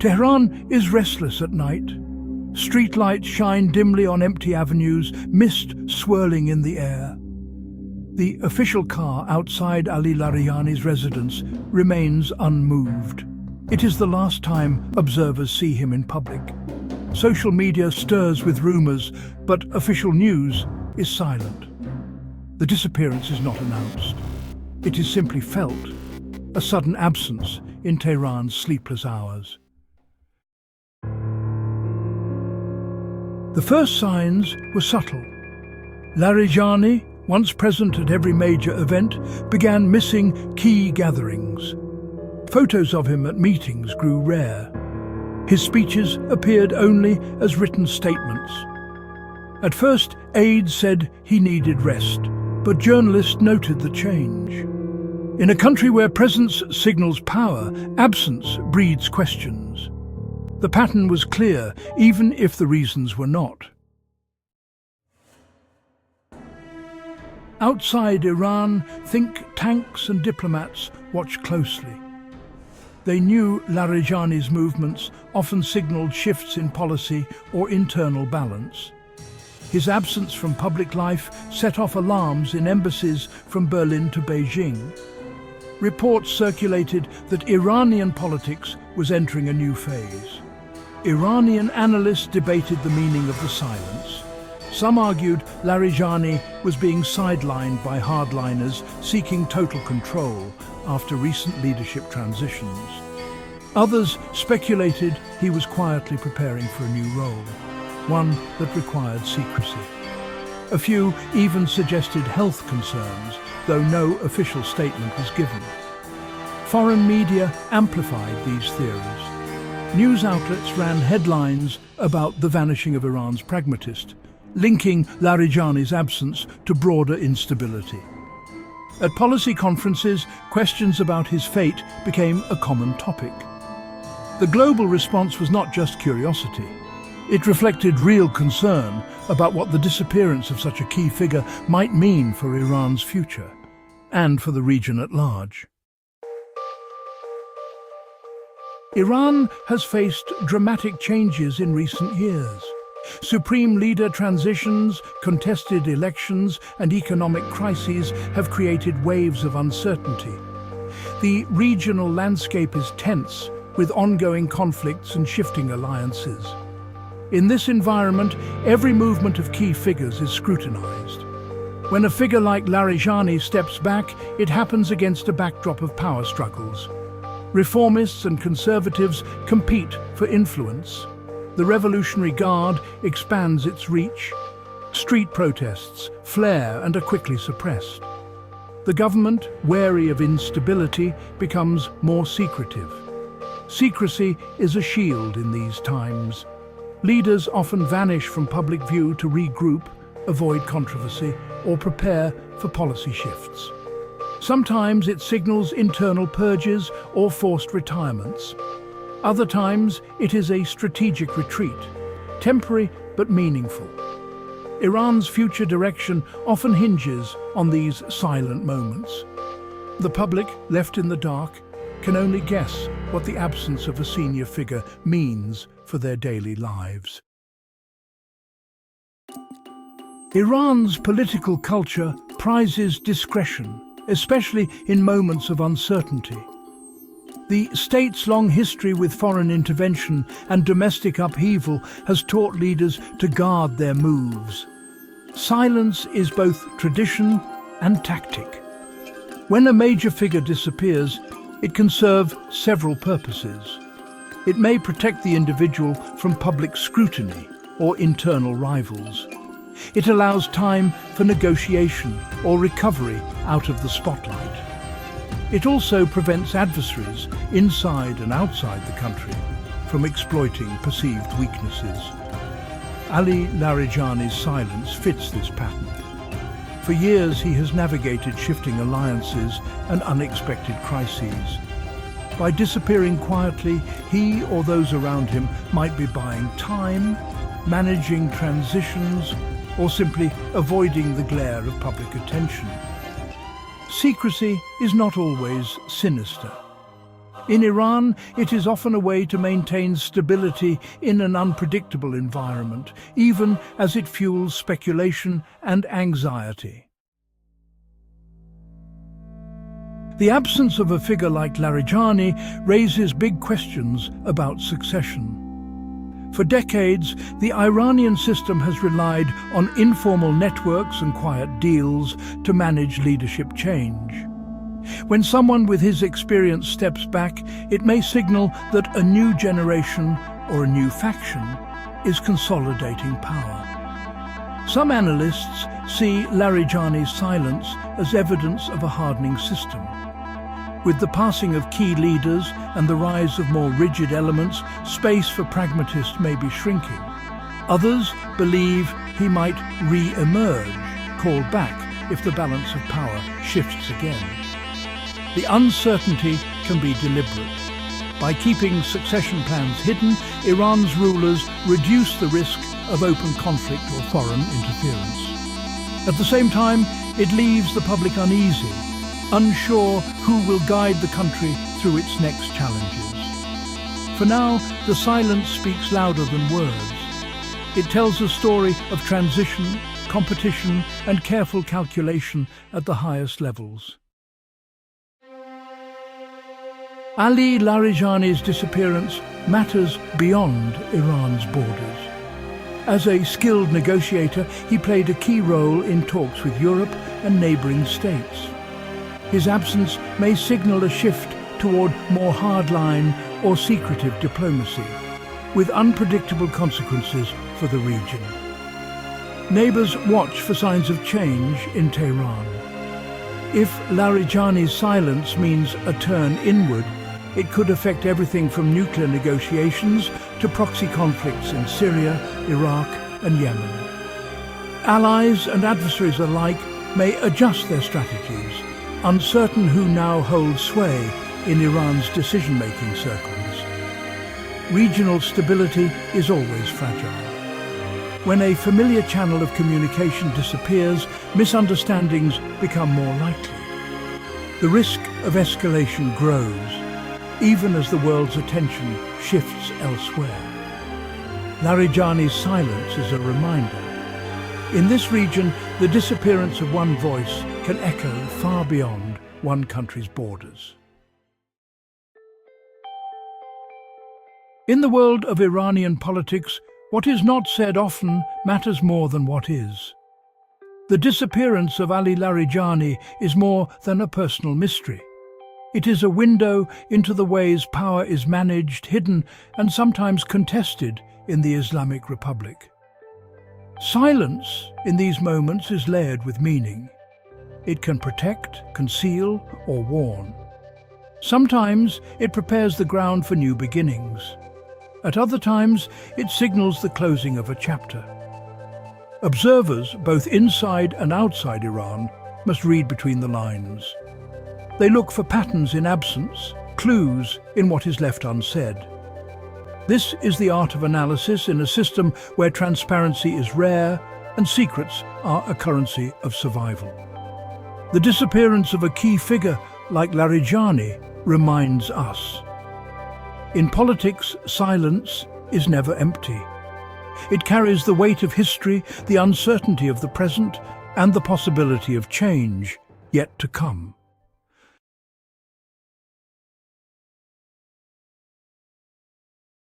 Tehran is restless at night. Streetlights shine dimly on empty avenues, mist swirling in the air. The official car outside Ali Larijani's residence remains unmoved. It is the last time observers see him in public. Social media stirs with rumors, but official news is silent. The disappearance is not announced. It is simply felt, a sudden absence in Tehran's sleepless hours. The first signs were subtle. Larijani, once present at every major event, began missing key gatherings. Photos of him at meetings grew rare. His speeches appeared only as written statements. At first, aides said he needed rest, but journalists noted the change. In a country where presence signals power, absence breeds questions. The pattern was clear, even if the reasons were not. Outside Iran, think tanks and diplomats watched closely. They knew Larijani's movements often signaled shifts in policy or internal balance. His absence from public life set off alarms in embassies from Berlin to Beijing. Reports circulated that Iranian politics was entering a new phase. Iranian analysts debated the meaning of the silence. Some argued Larijani was being sidelined by hardliners seeking total control after recent leadership transitions. Others speculated he was quietly preparing for a new role, one that required secrecy. A few even suggested health concerns, though no official statement was given. Foreign media amplified these theories. News outlets ran headlines about the vanishing of Iran's pragmatist, linking Larijani's absence to broader instability. At policy conferences, questions about his fate became a common topic. The global response was not just curiosity. It reflected real concern about what the disappearance of such a key figure might mean for Iran's future, and for the region at large. Iran has faced dramatic changes in recent years. Supreme leader transitions, contested elections, and economic crises have created waves of uncertainty. The regional landscape is tense, with ongoing conflicts and shifting alliances. In this environment, every movement of key figures is scrutinized. When a figure like Larijani steps back, it happens against a backdrop of power struggles. Reformists and conservatives compete for influence. The Revolutionary Guard expands its reach. Street protests flare and are quickly suppressed. The government, wary of instability, becomes more secretive. Secrecy is a shield in these times. Leaders often vanish from public view to regroup, avoid controversy, or prepare for policy shifts. Sometimes it signals internal purges or forced retirements. Other times it is a strategic retreat, temporary but meaningful. Iran's future direction often hinges on these silent moments. The public, left in the dark, can only guess what the absence of a senior figure means for their daily lives. Iran's political culture prizes discretion, especially in moments of uncertainty. The state's long history with foreign intervention and domestic upheaval has taught leaders to guard their moves. Silence is both tradition and tactic. When a major figure disappears, it can serve several purposes. It may protect the individual from public scrutiny or internal rivals. It allows time for negotiation or recovery out of the spotlight. It also prevents adversaries inside and outside the country from exploiting perceived weaknesses. Ali Larijani's silence fits this pattern. For years he has navigated shifting alliances and unexpected crises. By disappearing quietly, he or those around him might be buying time, managing transitions, or simply avoiding the glare of public attention. Secrecy is not always sinister. In Iran, it is often a way to maintain stability in an unpredictable environment, even as it fuels speculation and anxiety. The absence of a figure like Larijani raises big questions about succession. For decades, the Iranian system has relied on informal networks and quiet deals to manage leadership change. When someone with his experience steps back, it may signal that a new generation or a new faction is consolidating power. Some analysts see Larijani's silence as evidence of a hardening system. With the passing of key leaders and the rise of more rigid elements, space for pragmatists may be shrinking. Others believe he might re-emerge, called back if the balance of power shifts again. The uncertainty can be deliberate. By keeping succession plans hidden, Iran's rulers reduce the risk of open conflict or foreign interference. At the same time, it leaves the public uneasy, unsure who will guide the country through its next challenges. For now, the silence speaks louder than words. It tells a story of transition, competition, and careful calculation at the highest levels. Ali Larijani's disappearance matters beyond Iran's borders. As a skilled negotiator, he played a key role in talks with Europe and neighboring states. His absence may signal a shift toward more hardline or secretive diplomacy, with unpredictable consequences for the region. Neighbors watch for signs of change in Tehran. If Larijani's silence means a turn inward, it could affect everything from nuclear negotiations to proxy conflicts in Syria, Iraq, and Yemen. Allies and adversaries alike may adjust their strategies, uncertain who now holds sway in Iran's decision-making circles. Regional stability is always fragile. When a familiar channel of communication disappears, misunderstandings become more likely. The risk of escalation grows, even as the world's attention shifts elsewhere. Larijani's silence is a reminder. In this region, the disappearance of one voice can echo far beyond one country's borders. In the world of Iranian politics, what is not said often matters more than what is. The disappearance of Ali Larijani is more than a personal mystery. It is a window into the ways power is managed, hidden, and sometimes contested in the Islamic Republic. Silence in these moments is layered with meaning. It can protect, conceal, or warn. Sometimes it prepares the ground for new beginnings. At other times, it signals the closing of a chapter. Observers, both inside and outside Iran, must read between the lines. They look for patterns in absence, clues in what is left unsaid. This is the art of analysis in a system where transparency is rare and secrets are a currency of survival. The disappearance of a key figure like Larijani reminds us. In politics, silence is never empty. It carries the weight of history, the uncertainty of the present, and the possibility of change yet to come.